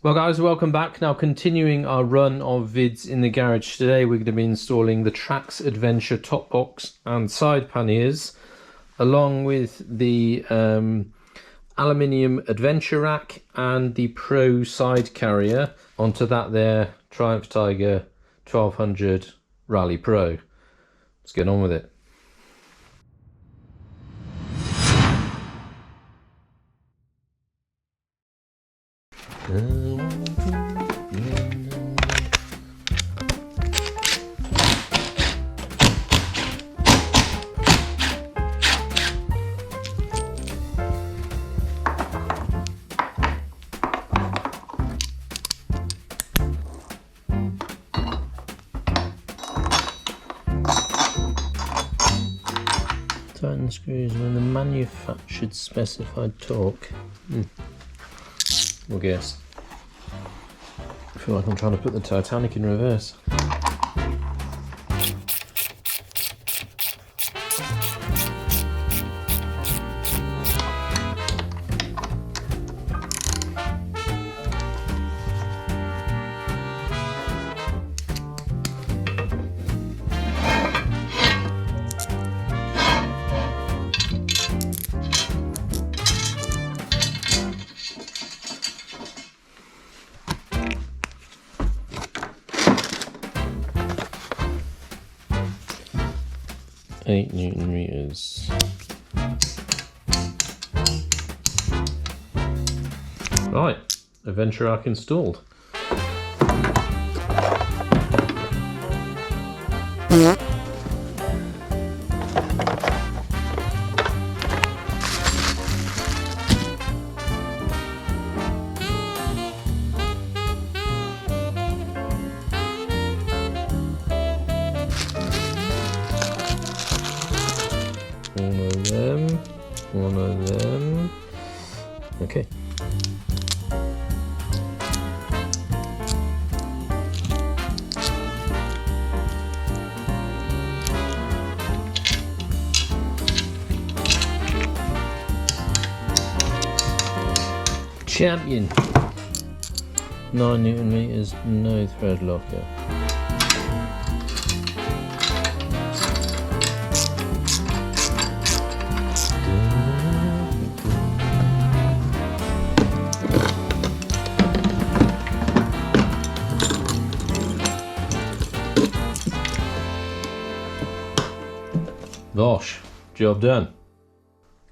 Well guys, welcome back. Now continuing our run of vids in the garage, today we're going to be installing the Trax Adventure top box and side panniers, along with the aluminium adventure rack and the Pro side carrier onto that there Triumph Tiger 1200 Rally Pro. Let's get on with it. Tighten the screws when the manufactured specified torque. We'll guess. I feel like I'm trying to put the Titanic in reverse. Eight Newton meters. Right, adventure rack installed. One of them. Okay. Champion. 9 Newton meters, no thread locker. Gosh, job done.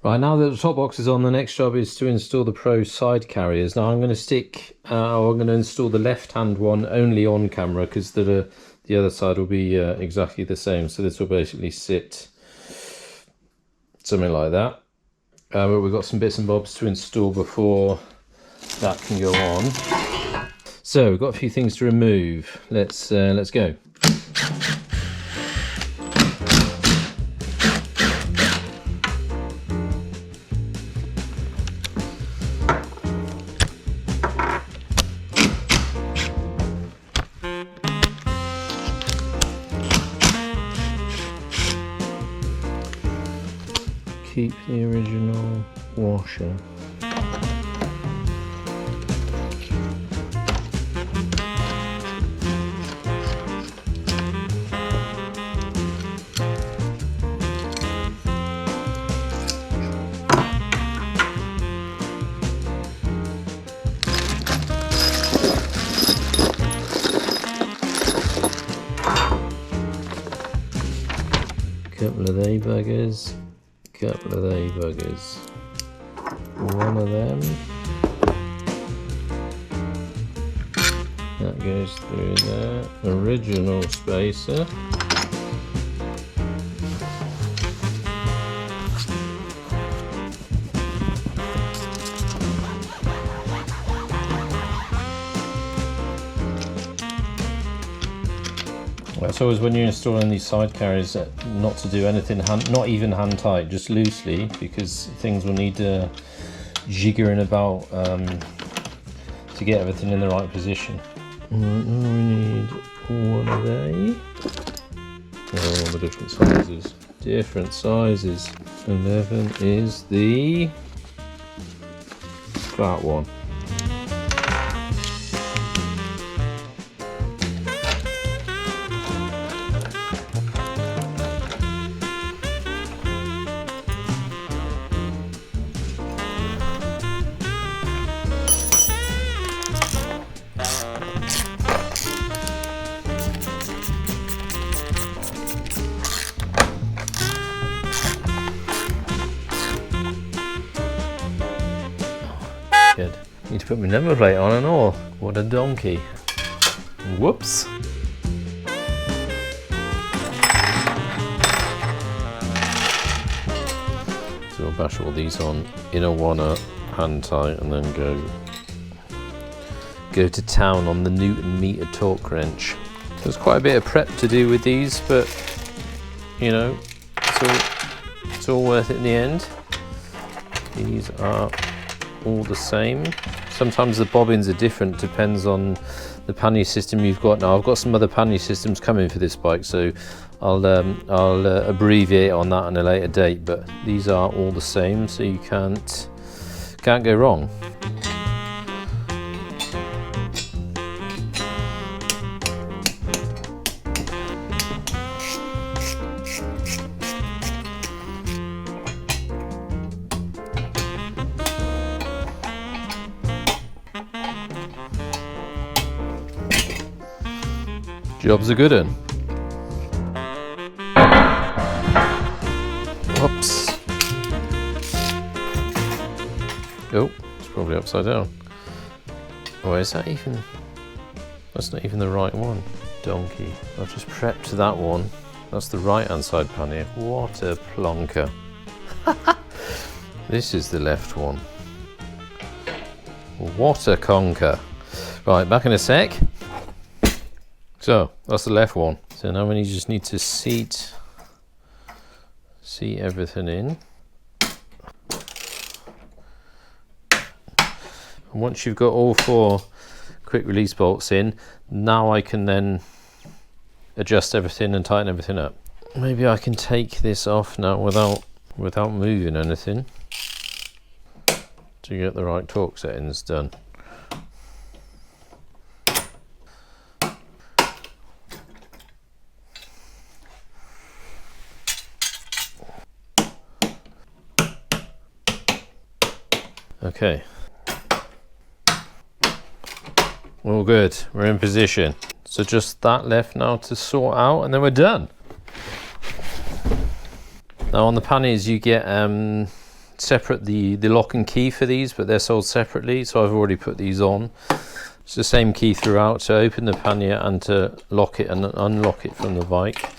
Right, now that the top box is on, the next job is to install the Pro side carriers. Now I'm going to install the left hand one only on camera, because the other side will be exactly the same. So this will basically sit something like that. But we've got some bits and bobs to install before that can go on. So we've got a few things to remove. Let's go. Keep the original washer. Couple of they buggers. Couple of they buggers. One of them. That goes through there. Original spacer. It's always when you're installing these side carriers not to do anything, not even hand tight, just loosely, because things will need jiggering about to get everything in the right position. We need one of they. Oh, all the different sizes. Different sizes. 11 is the flat one. Put my number plate on and all. What a donkey. Whoops. So we'll bash all these on in a one-up, hand tight, and then go to town on the Newton meter torque wrench. There's quite a bit of prep to do with these, but you know, it's all worth it in the end. These are all the same. Sometimes the bobbins are different, depends on the pannier system you've got. Now I've got some other pannier systems coming for this bike, so I'll abbreviate on that on a later date, but these are all the same, so you can't go wrong. Job's a good one. Whoops. Oh, it's probably upside down. Oh, is that even? That's not even the right one. Donkey. I've just prepped that one. That's the right hand side pannier. What a plonker. This is the left one. What a conker. Right, back in a sec. So that's the left one. So now we just need to seat everything in. And once you've got all 4 quick release bolts in, now I can then adjust everything and tighten everything up. Maybe I can take this off now without moving anything to get the right torque settings done. Okay, all good, we're in position. So just that left now to sort out, and then we're done. Now on the panniers you get separate the lock and key for these, but they're sold separately, so I've already put these on. It's the same key throughout to open the pannier and to lock it and unlock it from the bike.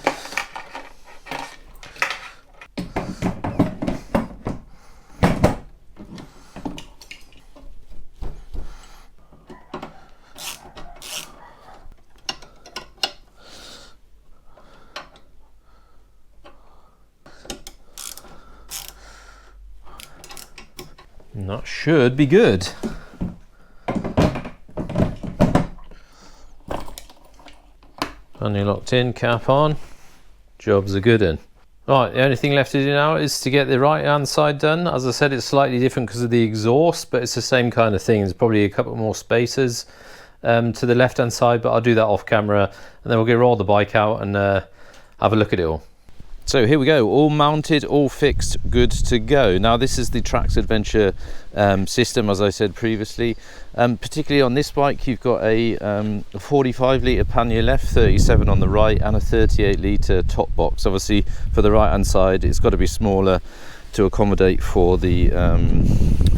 And that should be good. Pannier locked in, cap on, job's a good one. Right, the only thing left to do now is to get the right hand side done. As I said, it's slightly different because of the exhaust, but it's the same kind of thing. There's probably a couple more spacers to the left hand side, but I'll do that off camera, and then we'll roll the bike out and have a look at it all. So here we go, all mounted, all fixed, good to go. Now this is the Trax Adventure system, as I said previously. Particularly on this bike, you've got a 45 litre pannier left, 37 on the right, and a 38 litre top box. Obviously, for the right hand side, it's got to be smaller to accommodate for the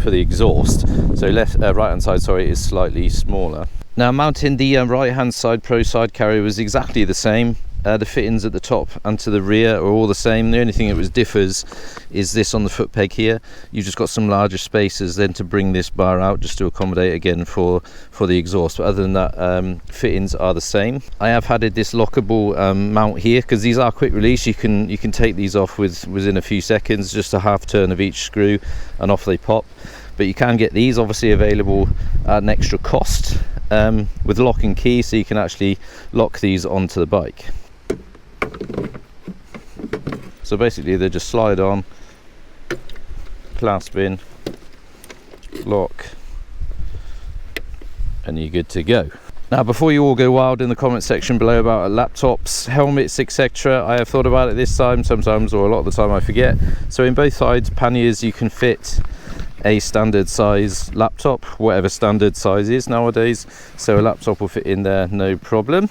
exhaust. So right hand side, sorry, is slightly smaller. Now mounting the right hand side Pro side carrier was exactly the same. The fittings at the top and to the rear are all the same. The only thing that differs is this on the foot peg here. You've just got some larger spaces then to bring this bar out, just to accommodate again for the exhaust. But other than that, fittings are the same. I have added this lockable mount here because these are quick release. You can take these off within a few seconds, just a half turn of each screw and off they pop. But you can get these obviously available at an extra cost with lock and key, so you can actually lock these onto the bike. So basically they just slide on, clasp in, lock, and you're good to go. Now before you all go wild in the comment section below about laptops, helmets, etc., I have thought about it this time. Sometimes, or a lot of the time, I forget. So in both sides panniers you can fit a standard size laptop, whatever standard size is nowadays, so a laptop will fit in there no problem.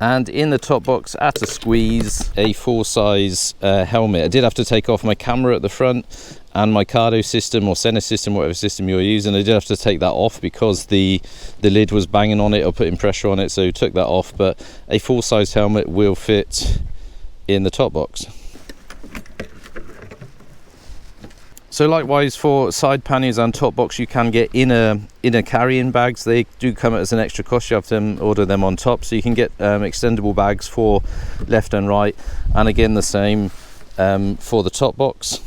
And in the top box, at a squeeze, a full size helmet. I did have to take off my camera at the front and my Cardo system or center system, whatever system you're using. I did have to take that off because the lid was banging on it or putting pressure on it, so took that off. But a full size helmet will fit in the top box. So likewise for side panniers and top box, you can get inner carrying bags. They do come as an extra cost. You have to order them on top, so you can get extendable bags for left and right, and again the same for the top box,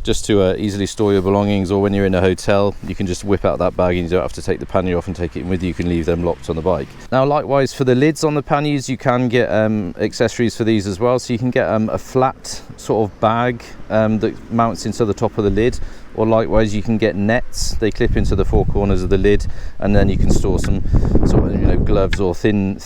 just to easily store your belongings, or when you're in a hotel you can just whip out that bag and you don't have to take the pannier off and take it in with you. You can leave them locked on the bike. Now likewise for the lids on the panniers, you can get accessories for these as well. So you can get a flat sort of bag that mounts into the top of the lid, or likewise you can get nets. They clip into the four corners of the lid, and then you can store some sort of, you know, gloves or thin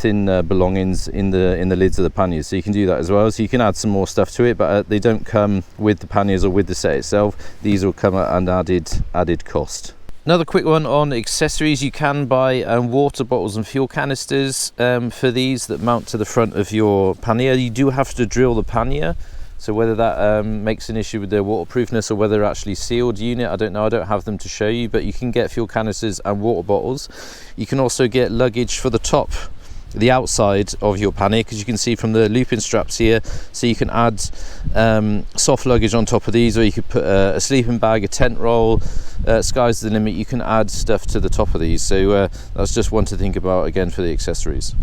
belongings in the lids of the panniers. So you can do that as well. So you can add some more stuff to it, but they don't come with the panniers or with the set itself. These will come at an added cost. Another quick one on accessories: you can buy water bottles and fuel canisters for these that mount to the front of your pannier. You do have to drill the pannier, so whether that makes an issue with their waterproofness or whether they're actually sealed unit, I don't know. I don't have them to show you, but you can get fuel canisters and water bottles. You can also get luggage for the top, the outside of your pannier, because you can see from the looping straps here, so you can add soft luggage on top of these, or you could put a sleeping bag, a tent roll. Sky's the limit. You can add stuff to the top of these, so that's just one to think about again for the accessories.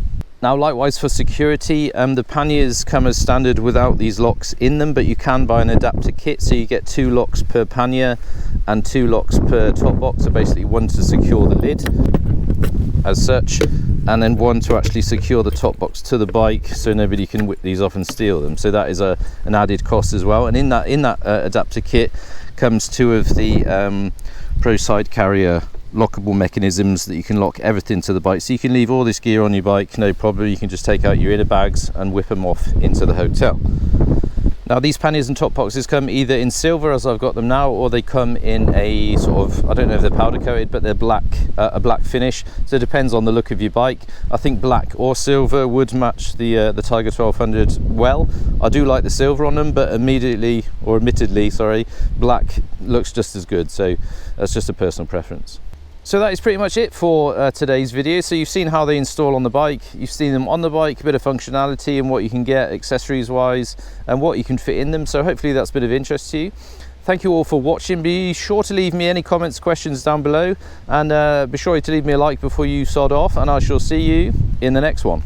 Now likewise for security, the panniers come as standard without these locks in them, but you can buy an adapter kit, so you get 2 locks per pannier and 2 locks per top box. So basically one to secure the lid as such, and then one to actually secure the top box to the bike, so nobody can whip these off and steal them. So that is an added cost as well. And in that adapter kit comes 2 of the Pro Side Carrier lockable mechanisms that you can lock everything to the bike, so you can leave all this gear on your bike, no problem. You can just take out your inner bags and whip them off into the hotel. Now these panniers and top boxes come either in silver, as I've got them now, or they come in a sort of, I don't know if they're powder coated, but they're black, a black finish. So it depends on the look of your bike. I think black or silver would match the Tiger 1200 well. I do like the silver on them, but admittedly, sorry, black looks just as good. So that's just a personal preference. So that is pretty much it for today's video. So you've seen how they install on the bike, you've seen them on the bike, a bit of functionality and what you can get accessories wise and what you can fit in them. So hopefully that's been of interest to you. Thank you all for watching. Be sure to leave me any comments, questions down below, and be sure to leave me a like before you sod off, and I shall see you in the next one.